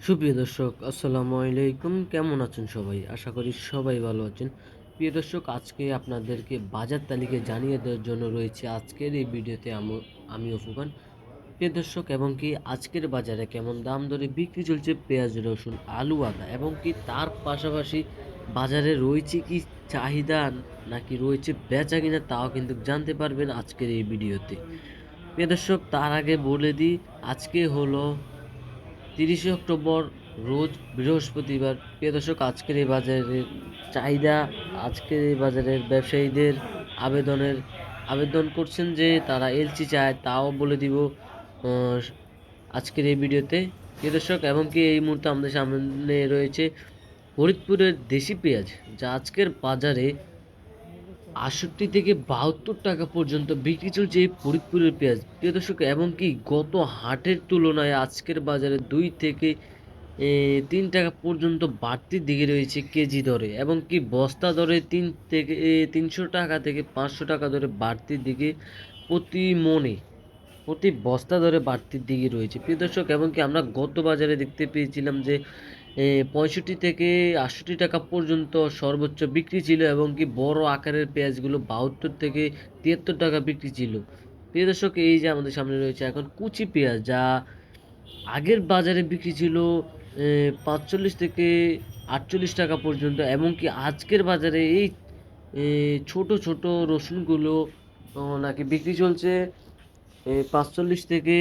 সুপ্রিয় দর্শক আসসালামু আলাইকুম। কেমন আছেন সবাই? আশা করি সবাই ভালো আছেন। প্রিয় দর্শক, আজকে আপনাদেরকে বাজার তালিকা জানিয়ে দেওয়ার জন্য রয়েছে আজকের এই ভিডিওতে আমিও ফুকান। প্রিয় দর্শক, এবং কি আজকের বাজারে কেমন দাম দরে বিক্রি চলছে পেঁয়াজ, রসুন, আলু, আদা, এবং কি তার পাশাপাশি বাজারে রয়েছে কি চাহিদা নাকি রয়েছে বেচা কিনা, তাও কিন্তু জানতে পারবেন আজকের এই ভিডিওতে। প্রিয় দর্শক, তার আগে বলে দিই, আজকে হলো 30শে অক্টোবর, রোজ বৃহস্পতিবার। প্রিয় দর্শক, আজকের এই বাজারের চাহিদা, আজকের এই বাজারের ব্যবসায়ীদের আবেদন করছেন যে তারা এলচি চায়, তাও বলে দিব আজকের এই ভিডিওতে। প্রিয় দর্শক, এবং কি এই মুহূর্তে আমাদের সামনে রয়েছে ফরিদপুরের দেশি পেঁয়াজ, যা আজকের বাজারে ৬৮ থেকে ৭২ টাকা পর্যন্ত বিক্রি চলছে এই ফরিদপুরের পেঁয়াজ। প্রিয় দর্শক, এবং কি গত হাটের তুলনায় আজকের বাজারে ২ থেকে ৩ টাকা পর্যন্ত বাড়তির দিকে রয়েছে কেজি দরে, এবং কি বস্তা দরে ৩০০ টাকা থেকে ৫০০ টাকা দরে বাড়তির দিকে প্রতি মণে, প্রতি বস্তা দরে বাড়তির দিকে রয়েছে। প্রিয় দর্শক, এবং কি আমরা গত বাজারে দেখতে পেয়েছিলাম যে ৬৫ থেকে ৬৮ টাকা পর্যন্ত সর্বোচ্চ বিক্রি ছিল, এবং কি বড় আকারের পেঁয়াজগুলো ৭২ থেকে ৭৩ টাকা বিক্রি ছিল। প্রিয় দর্শক, এই যে আমাদের সামনে রয়েছে এখন কুচি পেঁয়াজ, যা আগের বাজারে বিক্রি ছিল ৪৫ থেকে ৪৮ টাকা পর্যন্ত, এবং কি আজকের বাজারে এই ছোট ছোট রসুনগুলো নাকি বিক্রি চলছে ৪৫ থেকে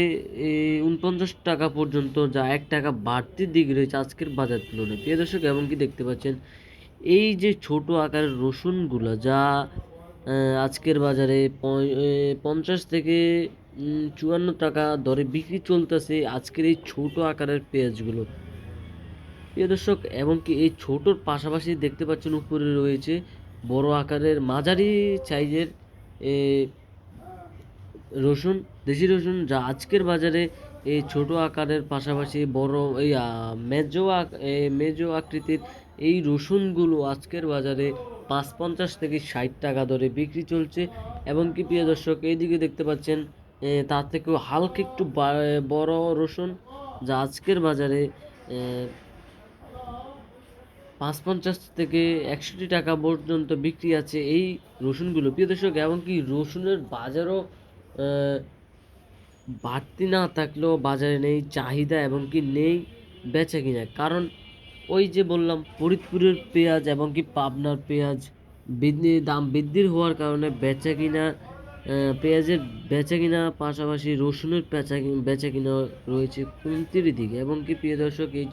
৪৯ টাকা পর্যন্ত, যা ১ টাকা বাড়তির দিকে রয়েছে আজকের বাজার তুলনায়। প্রিয় দর্শক, এবং কি দেখতে পাচ্ছেন এই যে ছোট আকারের রসুনগুলো, যা আজকের বাজারে ৫০ থেকে ৫৪ টাকা দরে বিক্রি চলতেছে আজকের এই ছোট আকারের পেঁয়াজগুলো। প্রিয় দর্শক, এবং কি এই ছোটোর পাশাপাশি দেখতে পাচ্ছেন উপরে রয়েছে বড় আকারের মাঝারি সাইজের রসুন, দেশি রসুন, যা আজকের বাজারে এই ছোট আকারের পাশাপাশি বড় এই মেজো আকৃতির এই রসুনগুলো আজকের বাজারে ৫৫ থেকে ৬০ টাকা দরে বিক্রি চলছে। এবং কি প্রিয় দর্শক, এইদিকে দেখতে পাচ্ছেন তার থেকেও হালকা একটু বড় রসুন, যা আজকের বাজারে ৫৫ থেকে ৬১ টাকা পর্যন্ত বিক্রি আছে এই রসুনগুলো। প্রিয় দর্শক, এবং কি রসুনের বাজারও বাড়তি না থাকলেও বাজারে নেই চাহিদা, এবং কি নেই বেচা কিনা। কারণ ওই যে বললাম, ফরিদপুরের পেঁয়াজ এবং কি পাবনার পেঁয়াজ দাম বৃদ্ধির হওয়ার কারণে বেচা কিনা, পেঁয়াজের বেচা কিনা পাশাপাশি রসুনের বেচা কিনা রয়েছে কমতির দিকে। এবং কি প্রিয় দর্শক, এই